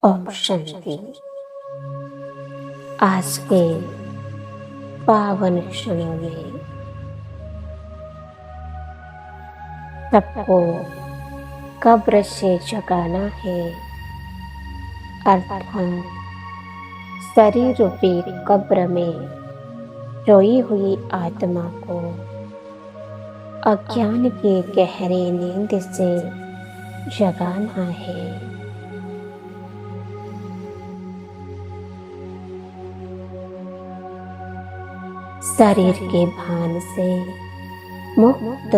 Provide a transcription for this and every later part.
ओम शांति। आज के पावन क्षणों में सबको कब्र से जगाना है, अर्थात शरीर रूपी कब्र में सोई हुई आत्मा को अज्ञान की गहरी नींद से जगाना है। शरीर के भान से मुक्त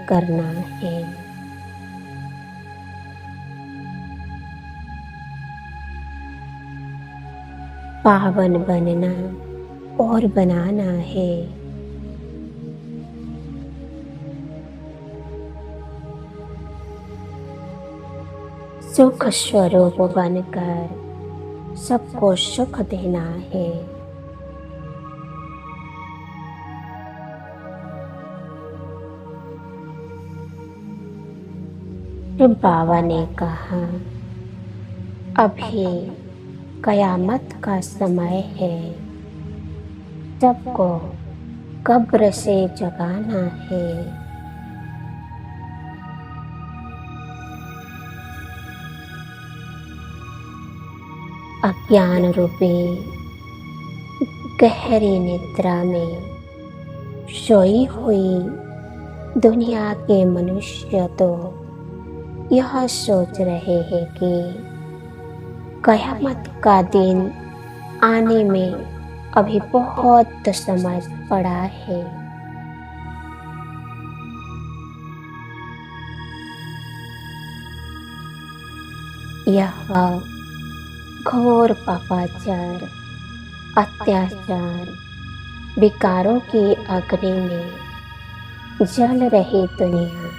करना है। पावन बनना और बनाना है। सुख स्वरूप बनकर सबको सुख देना है। बाबा ने कहा, अभी कयामत का समय है, सबको कब्र से जगाना है। अज्ञान रूपी गहरी निद्रा में सोई हुई दुनिया के मनुष्य तो यह सोच रहे हैं कि कयामत का दिन आने में अभी बहुत समय पड़ा है। यह घोर पापाचार, अत्याचार, विकारों की अग्नि में जल रही दुनिया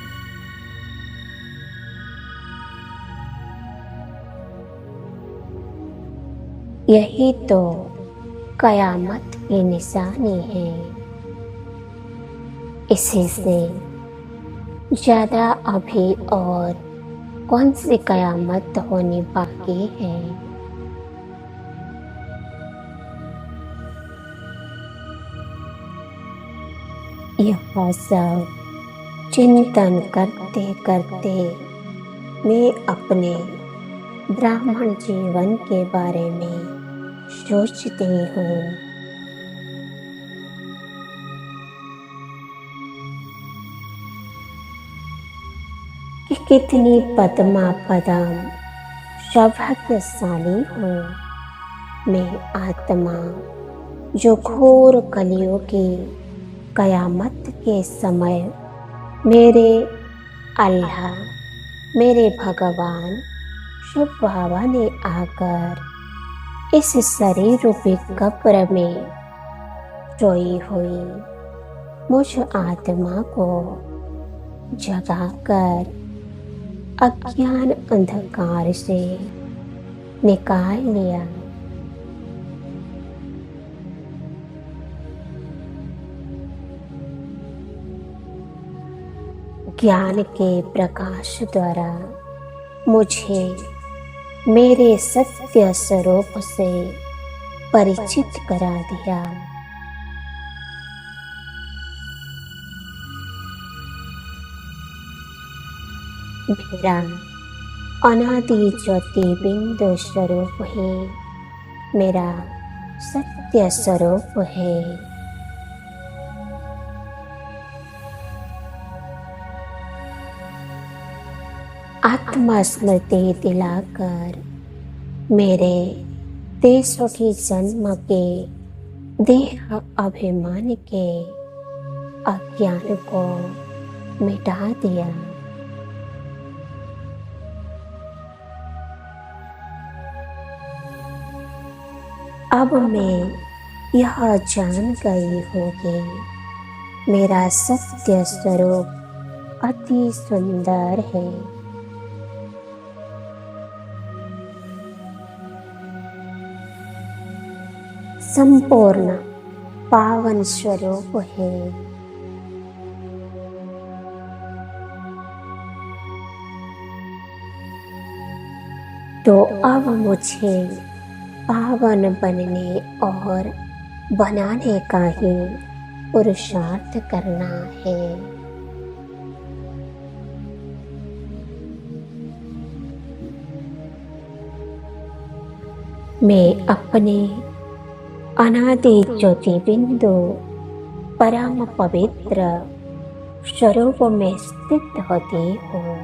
यही तो कयामत की निशानी है। इसी से ज्यादा अभी और कौन सी कयामत होनी बाकी है। यह सब चिंतन करते करते मैं अपने ब्राह्मण जीवन के बारे में सोचती हूँ। कि कितनी पद्मा पदम सौभाग्यशाली हूँ मैं आत्मा, जो घोर कलियों की कयामत के समय मेरे अल्लाह, मेरे भगवान शुभ बाबा ने आकर इस शरीर रूपी कब्र में सोई हुई मुझ आत्मा को जगाकर अज्ञान अंधकार से निकाल लिया। ज्ञान के प्रकाश द्वारा मुझे मेरे सत्य स्वरूप से परिचित करा दिया। मेरा अनादि ज्योति बिंदु स्वरूप ही मेरा सत्य स्वरूप है। आत्मा स्मृति दिलाकर मेरे 63 जन्म के देह अभिमान के अज्ञान को मिटा दिया। अब मैं यह जान गई हूँ कि मेरा सत्य स्वरूप अति सुंदर है। संपूर्ण पावन स्वरूप है। तो अब मुझे पावन बनने और बनाने का ही पुरुषार्थ करना है। मैं अपने अनादि ज्योति बिंदु परम पवित्र स्वरूप में स्थित होती हूँ।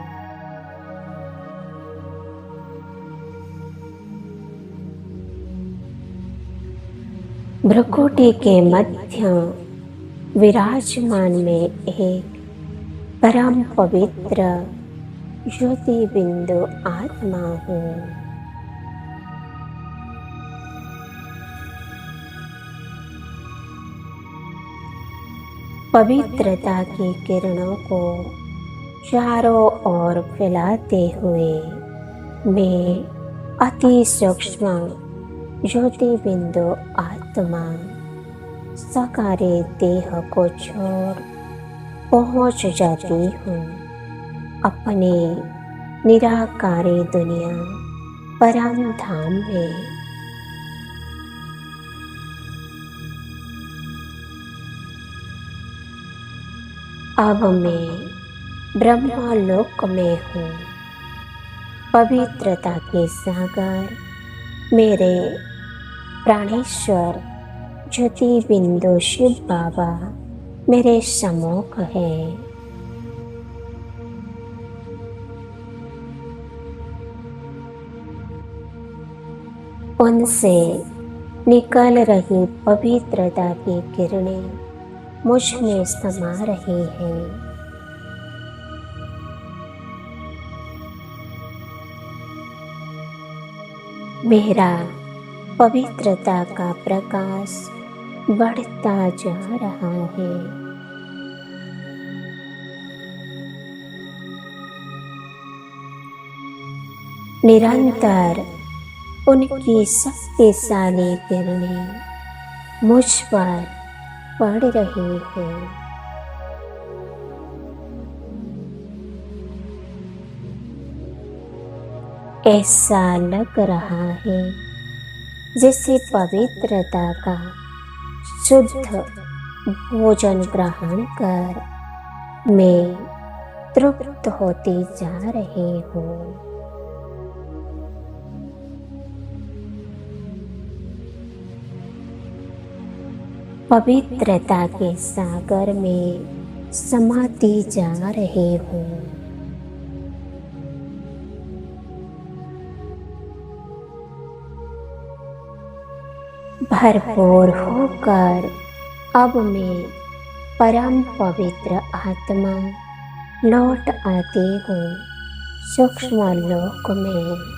भ्रुकुटी के मध्य विराजमान में एक परम पवित्र ज्योति बिंदु आत्मा हूँ। पवित्रता की किरणों को चारों ओर फैलाते हुए मैं अति सूक्ष्म ज्योति बिंदु आत्मा साकारे देह को छोड़ पहुंच जाती हूँ अपने निराकारी दुनिया परम धाम में। अब मैं ब्रह्मलोक में हूँ। पवित्रता के सागर मेरे प्राणेश्वर ज्योति बिंदु शिव बाबा मेरे सम्मुख है। उनसे निकल रही पवित्रता की किरणें मुझ में समा रही हैं। मेरा पवित्रता का प्रकाश बढ़ता जा रहा है। निरंतर उनकी शक्तिशाली किरणें मुझ पर पड़ रही है। ऐसा लग रहा है जैसे पवित्रता का शुद्ध भोजन ग्रहण कर मैं तृप्त होती जा रही हूँ। पवित्रता के सागर में समाती जा रही हूँ। भरपूर होकर अब मैं परम पवित्र आत्मा लौट आती हूँ सूक्ष्म लोक में।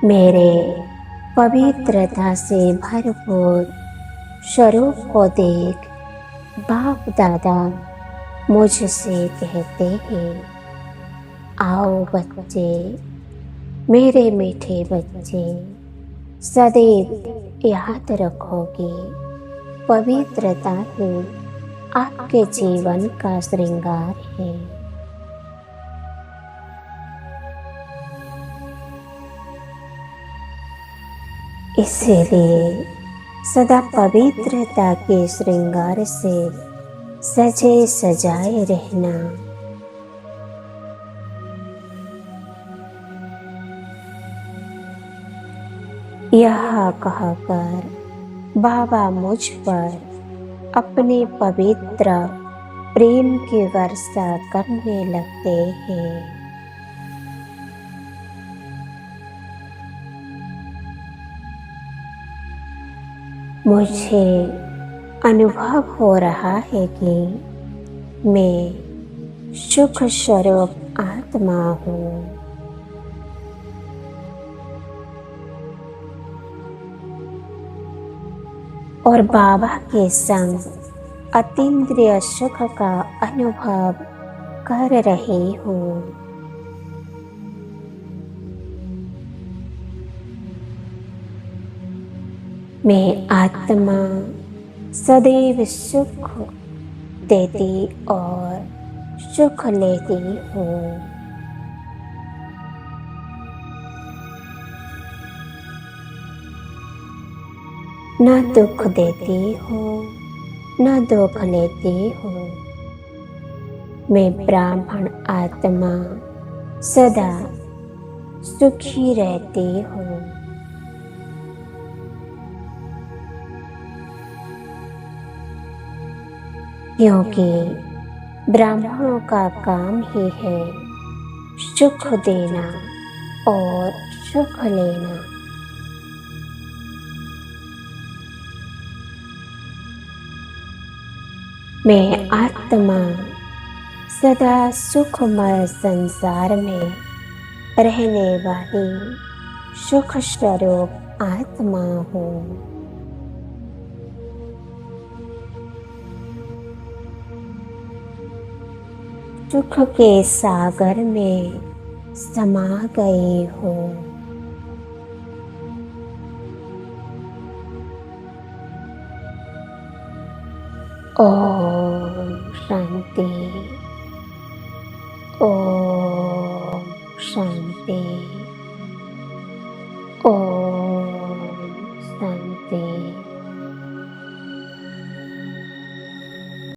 मेरे पवित्रता से भरपूर स्वरूप को देख बाप दादा मुझसे कहते हैं, आओ बच्चे, मेरे मीठे बच्चे, सदैव याद रखोगे पवित्रता ही आपके जीवन का श्रृंगार है। इसीलिए सदा पवित्रता के श्रृंगार से सजे सजाए रहना। यह कहकर बाबा मुझ पर अपने पवित्र प्रेम की वर्षा करने लगते हैं। मुझे अनुभव हो रहा है कि मैं सुख स्वरूप आत्मा हूँ। और बाबा के संग अतीन्द्रिय सुख का अनुभव कर रही हूँ। मैं आत्मा सदैव सुख देती और सुख लेती हूँ। न दुख देती हूँ, न दुख लेती हूँ। मैं ब्राह्मण आत्मा सदा सुखी रहती हूँ। क्योंकि ब्राह्मणों का काम ही है सुख देना और सुख लेना। मैं आत्मा सदा सुखमय संसार में रहने वाली सुख स्वरूप आत्मा हूँ। सुख के सागर में समा गई हूँ। ओम शांति, ओम शांति, ओम